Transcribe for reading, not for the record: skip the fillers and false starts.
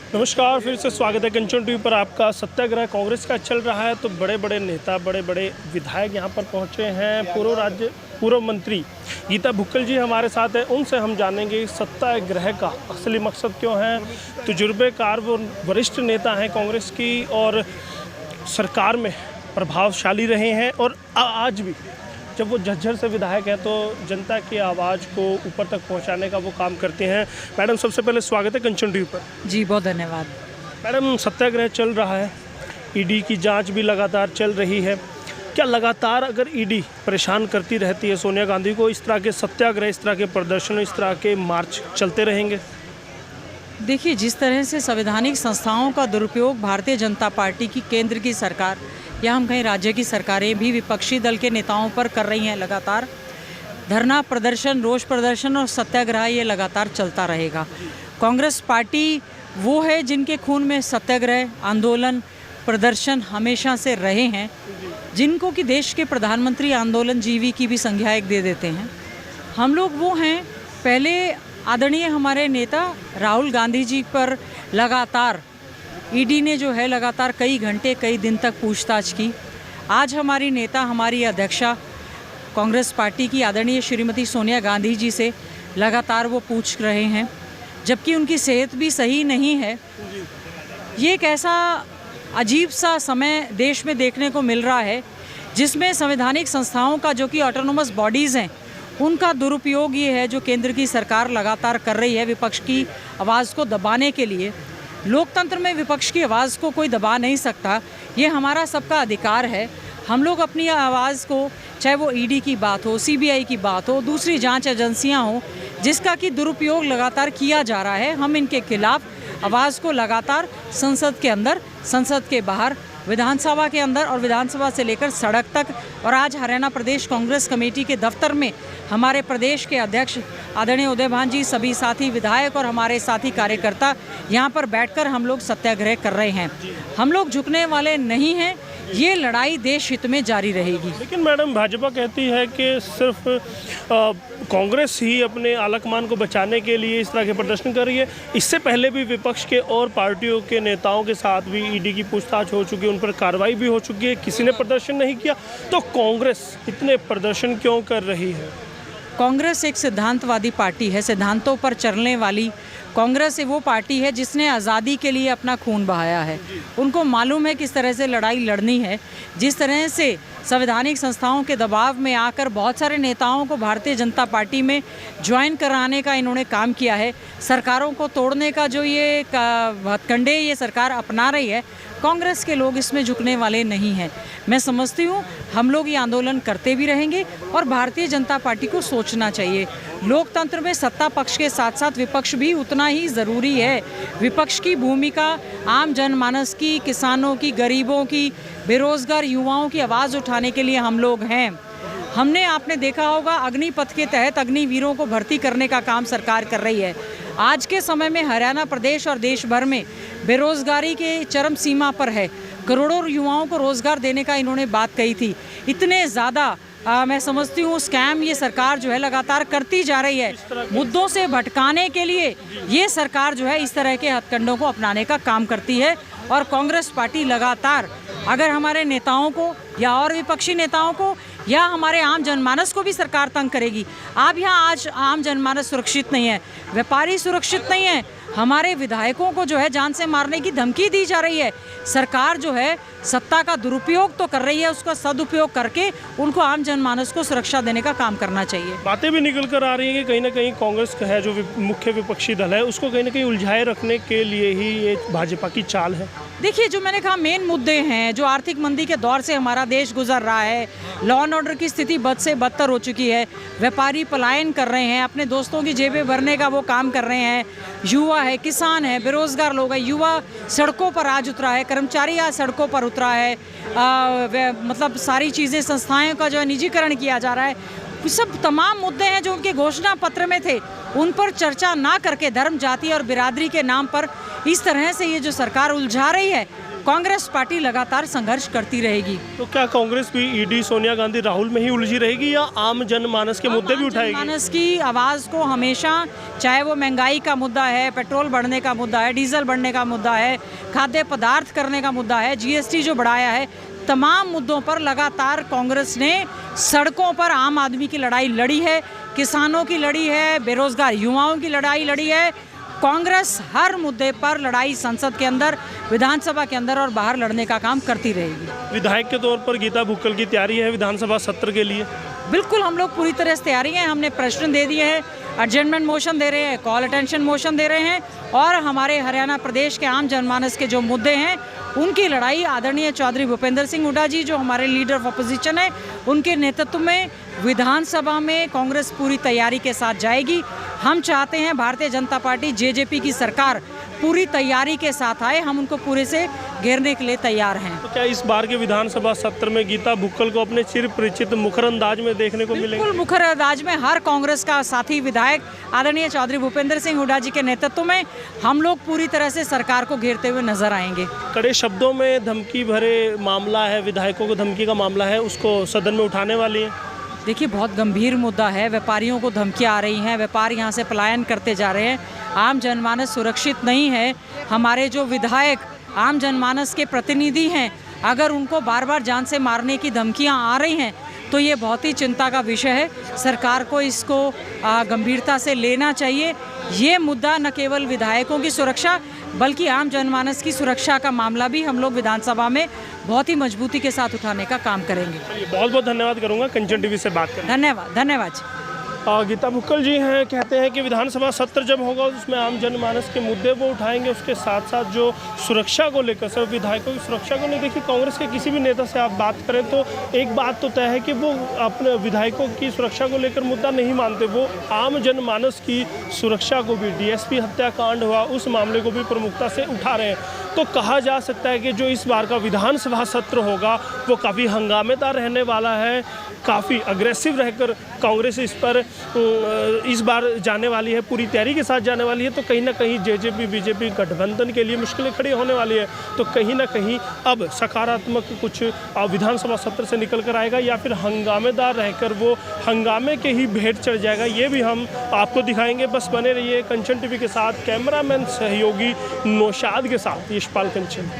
नमस्कार, फिर से स्वागत है कंचन टीवी पर आपका। सत्याग्रह कांग्रेस का चल रहा है तो बड़े बड़े नेता, बड़े बड़े विधायक यहाँ पर पहुँचे हैं। पूर्व मंत्री गीता भुक्कल जी हमारे साथ हैं, उनसे हम जानेंगे सत्याग्रह का असली मकसद क्यों है। तजुर्बेकार वो वरिष्ठ नेता हैं कांग्रेस की और सरकार में प्रभावशाली रहे हैं और आज भी जब वो झज्जर से विधायक हैं तो जनता की आवाज़ को ऊपर तक पहुंचाने का वो काम करते हैं। मैडम, सबसे पहले स्वागत है कंचन टीवी पर। जी, बहुत धन्यवाद। मैडम, सत्याग्रह चल रहा है, ईडी की जांच भी लगातार चल रही है। क्या लगातार अगर ईडी परेशान करती रहती है सोनिया गांधी को, इस तरह के सत्याग्रह, इस तरह के प्रदर्शन, इस तरह के मार्च चलते रहेंगे? देखिए, जिस तरह से संवैधानिक संस्थाओं का दुरुपयोग भारतीय जनता पार्टी की केंद्र की सरकार या हम कहीं राज्य की सरकारें भी विपक्षी दल के नेताओं पर कर रही हैं, लगातार धरना प्रदर्शन, रोष प्रदर्शन और सत्याग्रह ये लगातार चलता रहेगा। कांग्रेस पार्टी वो है जिनके खून में सत्याग्रह, आंदोलन, प्रदर्शन हमेशा से रहे हैं, जिनको कि देश के प्रधानमंत्री आंदोलन जीवी की भी संज्ञा एक दे देते हैं। हम लोग वो हैं। पहले आदरणीय हमारे नेता राहुल गांधी जी पर लगातार ईडी ने जो है लगातार कई घंटे, कई दिन तक पूछताछ की। आज हमारी नेता, हमारी अध्यक्षा कांग्रेस पार्टी की आदरणीय श्रीमती सोनिया गांधी जी से लगातार वो पूछ रहे हैं, जबकि उनकी सेहत भी सही नहीं है। ये एक ऐसा अजीब सा समय देश में देखने को मिल रहा है जिसमें संवैधानिक संस्थाओं का, जो कि ऑटोनोमस बॉडीज़ हैं, उनका दुरुपयोग ये है जो केंद्र की सरकार लगातार कर रही है विपक्ष की आवाज़ को दबाने के लिए। लोकतंत्र में विपक्ष की आवाज़ को कोई दबा नहीं सकता, ये हमारा सबका अधिकार है। हम लोग अपनी आवाज़ को, चाहे वो ईडी की बात हो, सीबीआई की बात हो, दूसरी जांच एजेंसियां हो, जिसका कि दुरुपयोग लगातार किया जा रहा है, हम इनके खिलाफ आवाज़ को लगातार संसद के अंदर, संसद के बाहर, विधानसभा के अंदर और विधानसभा से लेकर सड़क तक, और आज हरियाणा प्रदेश कांग्रेस कमेटी के दफ्तर में हमारे प्रदेश के अध्यक्ष आदरणीय उदय भान जी, सभी साथी विधायक और हमारे साथी कार्यकर्ता यहाँ पर बैठकर हम लोग सत्याग्रह कर रहे हैं। हम लोग झुकने वाले नहीं हैं, ये लड़ाई देश हित में जारी रहेगी। लेकिन मैडम, भाजपा कहती है कि सिर्फ कांग्रेस ही अपने आलकमान को बचाने के लिए इस तरह के प्रदर्शन कर रही है। इससे पहले भी विपक्ष के और पार्टियों के नेताओं के साथ भी ईडी की पूछताछ हो चुकी है, उन पर कार्रवाई भी हो चुकी है, किसी ने प्रदर्शन नहीं किया। तो कांग्रेस इतने प्रदर्शन क्यों कर रही है? कांग्रेस एक सिद्धांतवादी पार्टी है, सिद्धांतों पर चलने वाली। कांग्रेस वो पार्टी है जिसने आज़ादी के लिए अपना खून बहाया है। उनको मालूम है किस तरह से लड़ाई लड़नी है। जिस तरह से संवैधानिक संस्थाओं के दबाव में आकर बहुत सारे नेताओं को भारतीय जनता पार्टी में ज्वाइन कराने का इन्होंने काम किया है, सरकारों को तोड़ने का जो ये हथकंडे ये सरकार अपना रही है, कांग्रेस के लोग इसमें झुकने वाले नहीं हैं। मैं समझती हूँ हम लोग ये आंदोलन करते भी रहेंगे और भारतीय जनता पार्टी को सोचना चाहिए, लोकतंत्र में सत्ता पक्ष के साथ साथ विपक्ष भी उतना ही ज़रूरी है। विपक्ष की भूमिका आम जनमानस की, किसानों की, गरीबों की, बेरोज़गार युवाओं की आवाज़ उठाने के लिए हम लोग हैं। हमने, आपने देखा होगा, अग्निपथ के तहत अग्निवीरों को भर्ती करने का काम सरकार कर रही है। आज के समय में हरियाणा प्रदेश और देश भर में बेरोज़गारी के चरम सीमा पर है। करोड़ों युवाओं को रोज़गार देने का इन्होंने बात कही थी। इतने ज़्यादा मैं समझती हूँ स्कैम ये सरकार जो है लगातार करती जा रही है। मुद्दों से भटकाने के लिए ये सरकार जो है इस तरह के हथकंडों को अपनाने का काम करती है। और कांग्रेस पार्टी लगातार अगर हमारे नेताओं को या और विपक्षी नेताओं को या हमारे आम जनमानस को भी सरकार तंग करेगी। आप यहाँ आज आम जनमानस सुरक्षित नहीं है, व्यापारी सुरक्षित नहीं है, हमारे विधायकों को जो है जान से मारने की धमकी दी जा रही है। सरकार जो है सत्ता का दुरुपयोग तो कर रही है, उसका सदुपयोग करके उनको आम जनमानस को सुरक्षा देने का काम करना चाहिए। बातें भी निकल कर आ रही है कि कहीं ना कहीं कांग्रेस का है जो मुख्य विपक्षी दल है, उसको कहीं ना कहीं उलझाए रखने के लिए ही ये भाजपा की चाल है। देखिए, जो मैंने कहा मेन मुद्दे हैं, जो आर्थिक मंदी के दौर से हमारा देश गुजर रहा है, लॉ एंड ऑर्डर की स्थिति बद से बदतर हो चुकी है, व्यापारी पलायन कर रहे हैं, अपने दोस्तोों की जेबें भरने का वो काम कर रहे हैं, युवा है, किसान है, बेरोजगार लोग हैं, युवा सड़कों पर आज उतरा है, कर्मचारी आज सड़कों पर उतरा है, मतलब सारी चीज़ें, संस्थाएं का जो है निजीकरण किया जा रहा है। सब तमाम मुद्दे हैं जो उनके घोषणा पत्र में थे, उन पर चर्चा ना करके धर्म, जाति और बिरादरी के नाम पर इस तरह से ये जो सरकार उलझा रही है, कांग्रेस पार्टी लगातार संघर्ष करती रहेगी। तो क्या कांग्रेस भी ईडी, सोनिया गांधी, राहुल में ही उलझी रहेगी या आम जनमानस के मुद्दे भी उठाएगी? जनमानस की आवाज़ को हमेशा, चाहे वो महंगाई का मुद्दा है, पेट्रोल बढ़ने का मुद्दा है, डीजल बढ़ने का मुद्दा है, खाद्य पदार्थ करने का मुद्दा है, जीएसटी जो बढ़ाया है, तमाम मुद्दों पर लगातार कांग्रेस ने सड़कों पर आम आदमी की लड़ाई लड़ी है, किसानों की लड़ी है, बेरोजगार युवाओं की लड़ाई लड़ी है। कांग्रेस हर मुद्दे पर लड़ाई संसद के अंदर, विधानसभा के अंदर और बाहर लड़ने का काम करती रहेगी। विधायक के तौर पर गीता भुक्कल की तैयारी है विधानसभा सत्र के लिए? बिल्कुल, हम लोग पूरी तरह से तैयारी हैं। हमने प्रश्न दे दिए हैं, एडजर्नमेंट मोशन दे रहे हैं, कॉल अटेंशन मोशन दे रहे हैं और हमारे हरियाणा प्रदेश के आम जनमानस के जो मुद्दे हैं उनकी लड़ाई आदरणीय चौधरी भूपेंद्र सिंह हुड्डा जी, जो हमारे लीडर ऑफ अपोजिशन है, उनके नेतृत्व में विधानसभा में कांग्रेस पूरी तैयारी के साथ जाएगी। हम चाहते हैं भारतीय जनता पार्टी जेजेपी की सरकार पूरी तैयारी के साथ आए, हम उनको पूरे से घेरने के लिए तैयार हैं। तो क्या इस बार के विधानसभा सत्र में गीता भुक्कल को अपने चिर परिचित मुखर अंदाज में देखने को मिलेगा? बिल्कुल, मुखर अंदाज में हर कांग्रेस का साथी विधायक आदरणीय चौधरी भूपेंद्र सिंह हुड्डा जी के नेतृत्व में हम लोग पूरी तरह से सरकार को घेरते हुए नजर आएंगे। कड़े शब्दों में धमकी भरे मामला है, विधायकों को धमकी का मामला है, उसको सदन में उठाने वाली है? देखिए, बहुत गंभीर मुद्दा है। व्यापारियों को धमकियां आ रही हैं, व्यापार यहाँ से पलायन करते जा रहे हैं, आम जनमानस सुरक्षित नहीं है। हमारे जो विधायक आम जनमानस के प्रतिनिधि हैं, अगर उनको बार बार जान से मारने की धमकियां आ रही हैं तो ये बहुत ही चिंता का विषय है। सरकार को इसको गंभीरता से लेना चाहिए। ये मुद्दा न केवल विधायकों की सुरक्षा बल्कि आम जनमानस की सुरक्षा का मामला भी हम लोग विधानसभा में बहुत ही मजबूती के साथ उठाने का काम करेंगे। बहुत बहुत धन्यवाद करूँगा कंचन टीवी से बात करने। धन्यवाद, धन्यवाद जी। गीता भुक्कल जी हैं, कहते हैं कि विधानसभा सत्र जब होगा उसमें आम जनमानस के मुद्दे वो उठाएंगे, उसके साथ साथ जो सुरक्षा को लेकर, सिर्फ विधायकों की सुरक्षा को नहीं। देखिए, कांग्रेस के किसी भी नेता से आप बात करें तो एक बात तो तय है कि वो अपने विधायकों की सुरक्षा को लेकर मुद्दा नहीं मानते, वो आम जनमानस की सुरक्षा को भी, डीएसपी हत्याकांड हुआ उस मामले को भी प्रमुखता से उठा रहे हैं। तो कहा जा सकता है कि जो इस बार का विधानसभा सत्र होगा वो काफ़ी हंगामेदार रहने वाला है, काफ़ी अग्रेसिव रहकर कांग्रेस इस पर इस बार जाने वाली है, पूरी तैयारी के साथ जाने वाली है। तो कहीं ना कहीं जेजेपी बीजेपी गठबंधन के लिए मुश्किलें खड़ी होने वाली है। तो कहीं ना कहीं अब सकारात्मक कुछ विधानसभा सत्र से निकल कर आएगा या फिर हंगामेदार रहकर वो हंगामे के ही भेंट चढ़ जाएगा, ये भी हम आपको दिखाएंगे। बस बने रहिए कंचन टीवी के साथ। कैमरामैन सहयोगी नौशाद के साथ यशपाल कंचन।